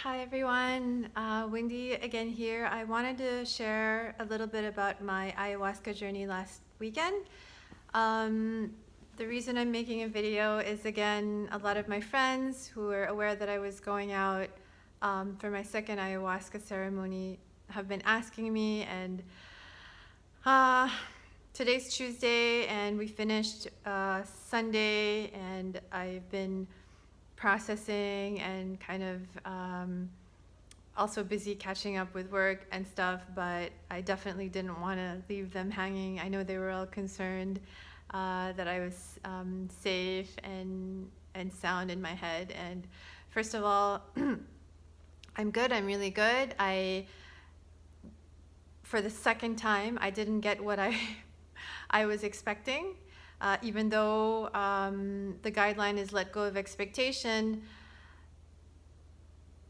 Hi everyone, Wendy again here. I wanted to share a little bit about my ayahuasca journey last weekend. Um, the reason I'm making a video is again, a lot of my friends who were aware that I was going out for my second ayahuasca ceremony have been asking me, and uh, today's Tuesday and we finished Sunday, and I've been processing and kind of also busy catching up with work and stuff, but I definitely didn't want to leave them hanging. I know they were all concerned that I was safe and sound in my head. And first of all, I'm good. I'm really good. For the second time, I didn't get what I was expecting. Even though the guideline is let go of expectation,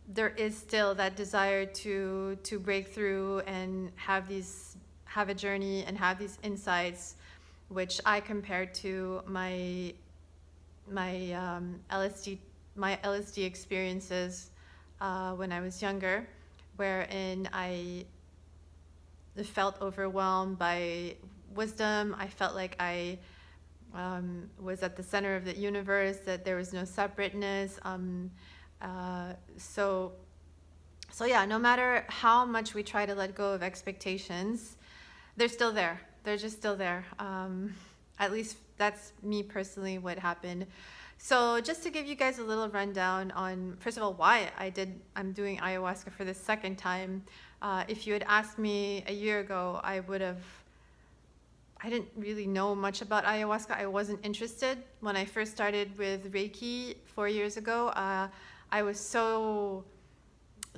there is still that desire to break through and have a journey and have these insights, which I compared to my LSD experiences when I was younger, wherein I felt overwhelmed by wisdom. I felt like I was at the center of the universe, that there was no separateness. Uh, so, so yeah, no matter how much we try to let go of expectations, they're still there. They're just still there. At least that's me personally what happened. So just to give you guys a little rundown on, first of all, why I'm doing ayahuasca for the second time. If you had asked me a year ago, I didn't really know much about ayahuasca. I wasn't interested. When I first started with Reiki 4 years ago, I was so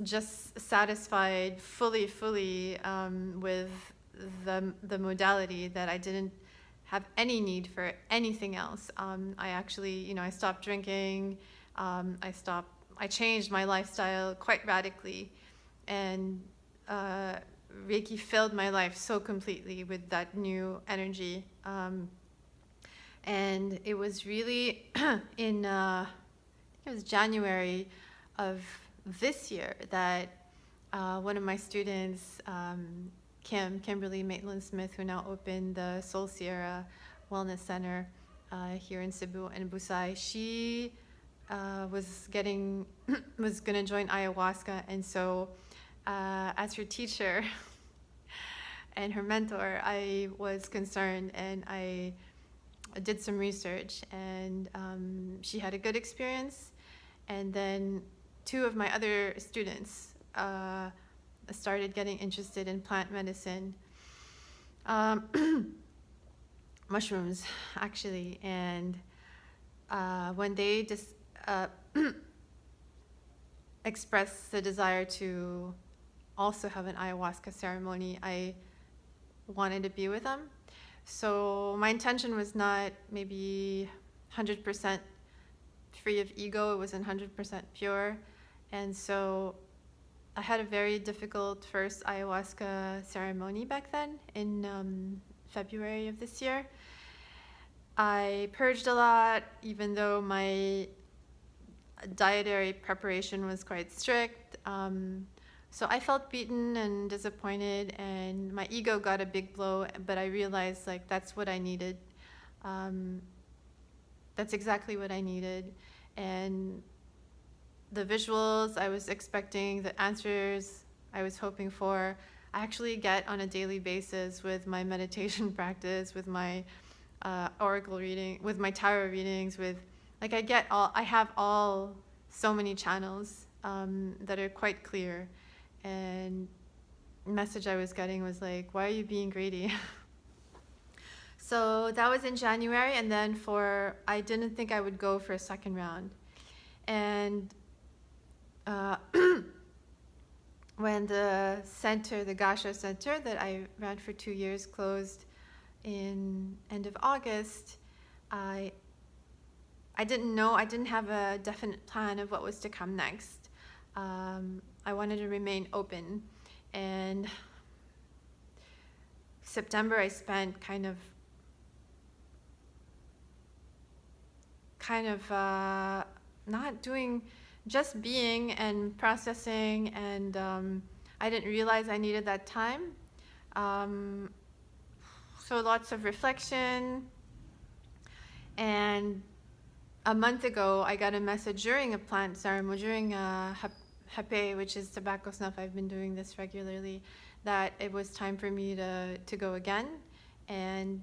just satisfied fully with the modality that I didn't have any need for anything else. I actually, I stopped drinking. I changed my lifestyle quite radically, and Reiki filled my life so completely with that new energy. And it was really in it was January of this year that one of my students, Kimberly Maitland-Smith, who now opened the Soul Sierra Wellness Center here in Cebu and Busai, she was was gonna join ayahuasca, and so as her teacher and her mentor, I was concerned, and I did some research, and she had a good experience. And then two of my other students started getting interested in plant medicine, mushrooms actually. And when they just expressed the desire to also have an ayahuasca ceremony, I wanted to be with them. So my intention was not maybe 100% free of ego. It wasn't 100% pure. And so I had a very difficult first ayahuasca ceremony back then in February of this year. I purged a lot, even though my dietary preparation was quite strict. So I felt beaten and disappointed, and my ego got a big blow, but I realized like that's what I needed. That's exactly what I needed. And the visuals I was expecting, the answers I was hoping for, I actually get on a daily basis with my meditation practice, with my oracle reading, with my tarot readings, I have all so many channels that are quite clear. And the message I was getting was like, why are you being greedy? So that was in January, and then I didn't think I would go for a second round. And when the Gasho Center that I ran for 2 years closed in end of August, I didn't know, I didn't have a definite plan of what was to come next. I wanted to remain open. And September I spent kind of not doing just being and processing, and I didn't realize I needed that time. Um, so lots of reflection. And a month ago, I got a message during a plant ceremony, during a hape, which is tobacco snuff. I've been doing this regularly, that it was time for me to go again, and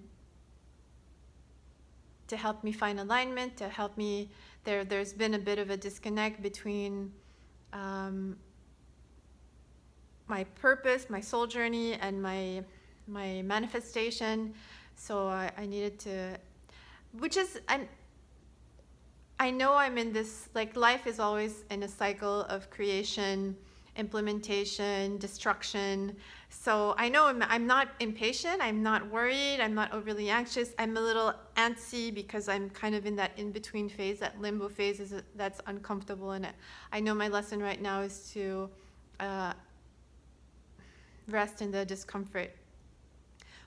to help me find alignment, to help me. There's been a bit of a disconnect between my purpose, my soul journey, and my manifestation. So I needed to, which is, I know I'm in this, like, life is always in a cycle of creation, implementation, destruction. So I know I'm not impatient, I'm not worried, I'm not overly anxious. I'm a little antsy because I'm kind of in that in-between phase, that limbo phase that's uncomfortable. And I know my lesson right now is to rest in the discomfort,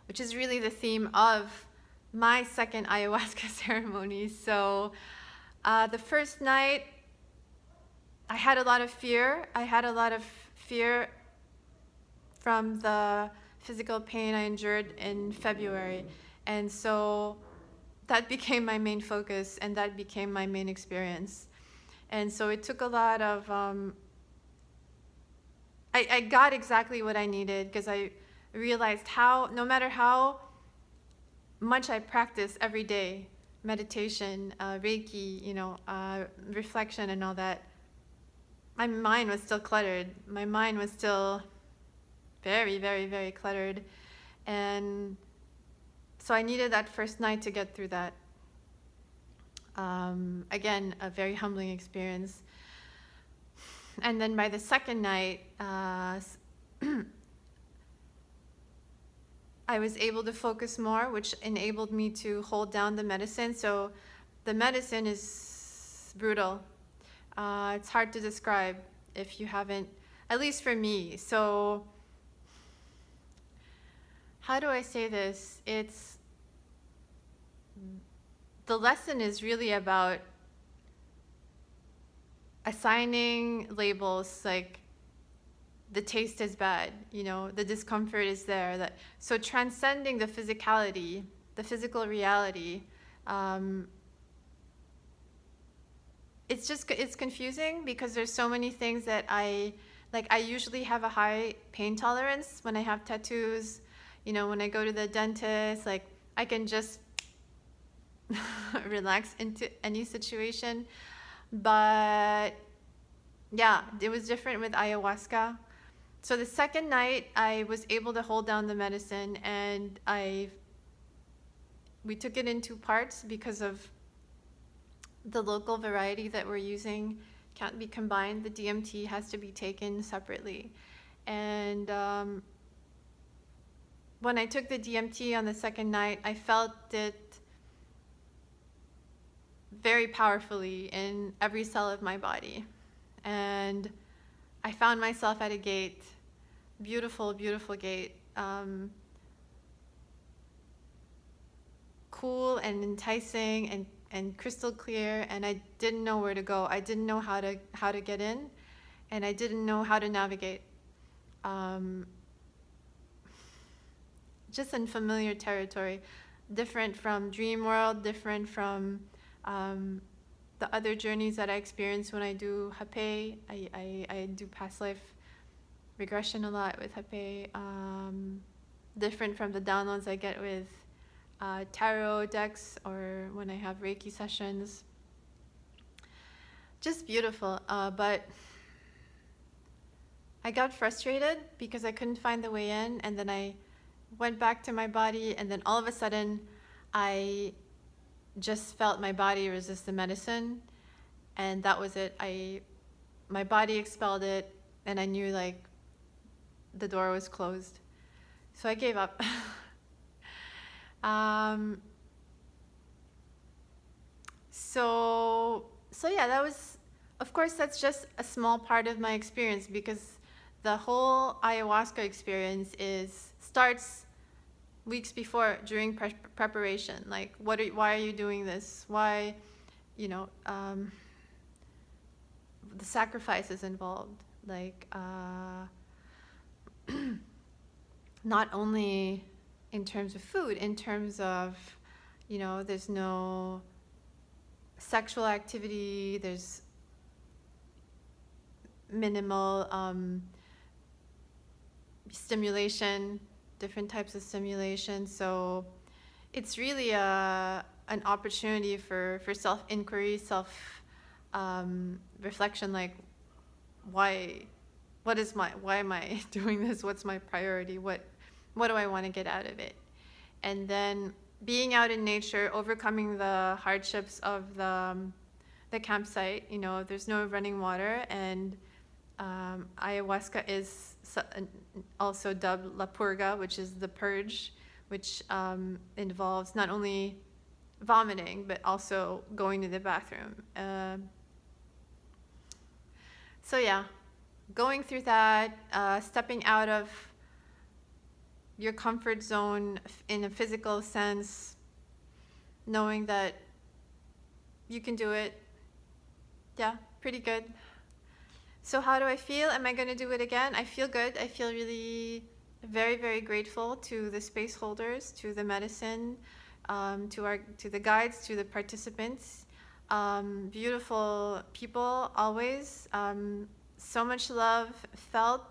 which is really the theme of my second ayahuasca ceremony. So the first night, I had a lot of fear. I had a lot of fear from the physical pain I endured in February. And so that became my main focus, and that became my main experience. And so it took a lot of, I got exactly what I needed, because I realized how, no matter how much I practice every day, meditation, Reiki, reflection and all that, my mind was still cluttered. My mind was still very, very, very cluttered. And so I needed that first night to get through that. Again, a very humbling experience. And then by the second night, I was able to focus more, which enabled me to hold down the medicine. So the medicine is brutal. It's hard to describe if you haven't, at least for me. So how do I say this? The lesson is really about assigning labels, like the taste is bad, the discomfort is there. So transcending the physicality, the physical reality, it's confusing, because there's so many things that I usually have a high pain tolerance when I have tattoos, when I go to the dentist, like I can just relax into any situation. But yeah, it was different with ayahuasca. So the second night, I was able to hold down the medicine, and we took it in 2 parts because of the local variety that we're using can't be combined. The DMT has to be taken separately. And when I took the DMT on the second night, I felt it very powerfully in every cell of my body. And I found myself at a gate, beautiful, beautiful gate, cool and enticing and crystal clear, and I didn't know where to go. I didn't know how to get in, and I didn't know how to navigate. Just in familiar territory, different from dream world, different from the other journeys that I experience when I do hape. I do past life regression a lot with hape. Different from the downloads I get with tarot decks, or when I have Reiki sessions. Just beautiful. But I got frustrated because I couldn't find the way in, and then I went back to my body, and then all of a sudden I just felt my body resist the medicine, and that was it. My body expelled it, and I knew like the door was closed. So I gave up. So yeah, that was, of course, that's just a small part of my experience, because the whole ayahuasca experience starts weeks before, during preparation. Like, why are you doing this? Why, the the sacrifices involved, like not only in terms of food, in terms of, you know, there's no sexual activity, there's minimal stimulation, different types of stimulation. So it's really an opportunity for self-inquiry, reflection, like why am I doing this? What's my priority? What do I want to get out of it? And then being out in nature, overcoming the hardships of the campsite. You know, there's no running water, and ayahuasca is also dubbed La Purga, which is the purge, which involves not only vomiting, but also going to the bathroom. So yeah, going through that, stepping out of your comfort zone in a physical sense, knowing that you can do it. Yeah, pretty good. So how do I feel? Am I going to do it again? I feel good. I feel really very, very grateful to the space holders, to the medicine, to the guides, to the participants. Beautiful people always. So much love felt.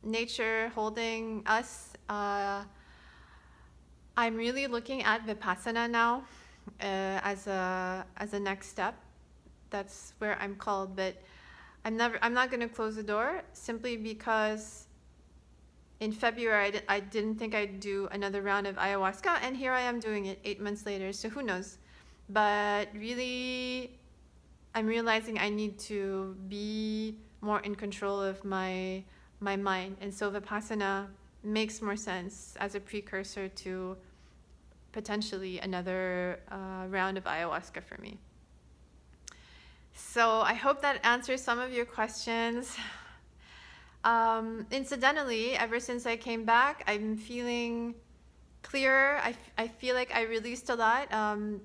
Nature holding us. I'm really looking at Vipassana now as a next step. That's where I'm called, but I'm not going to close the door, simply because in February I didn't think I'd do another round of ayahuasca, and here I am doing it 8 months later, so who knows. But really, I'm realizing I need to be more in control of my mind, and so Vipassana makes more sense as a precursor to potentially another round of ayahuasca for me. So I hope that answers some of your questions. Incidentally, ever since I came back, I'm feeling clearer. I feel like I released a lot.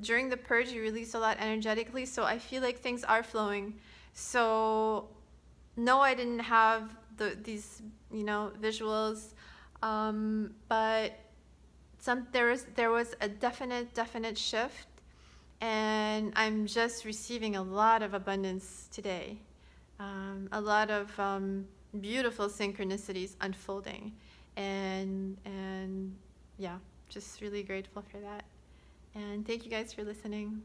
During the purge, you release a lot energetically, so I feel like things are flowing. So no, I didn't have these, you know, visuals, but there was a definite shift. And I'm just receiving a lot of abundance today. A lot of beautiful synchronicities unfolding. And yeah, just really grateful for that. And thank you guys for listening.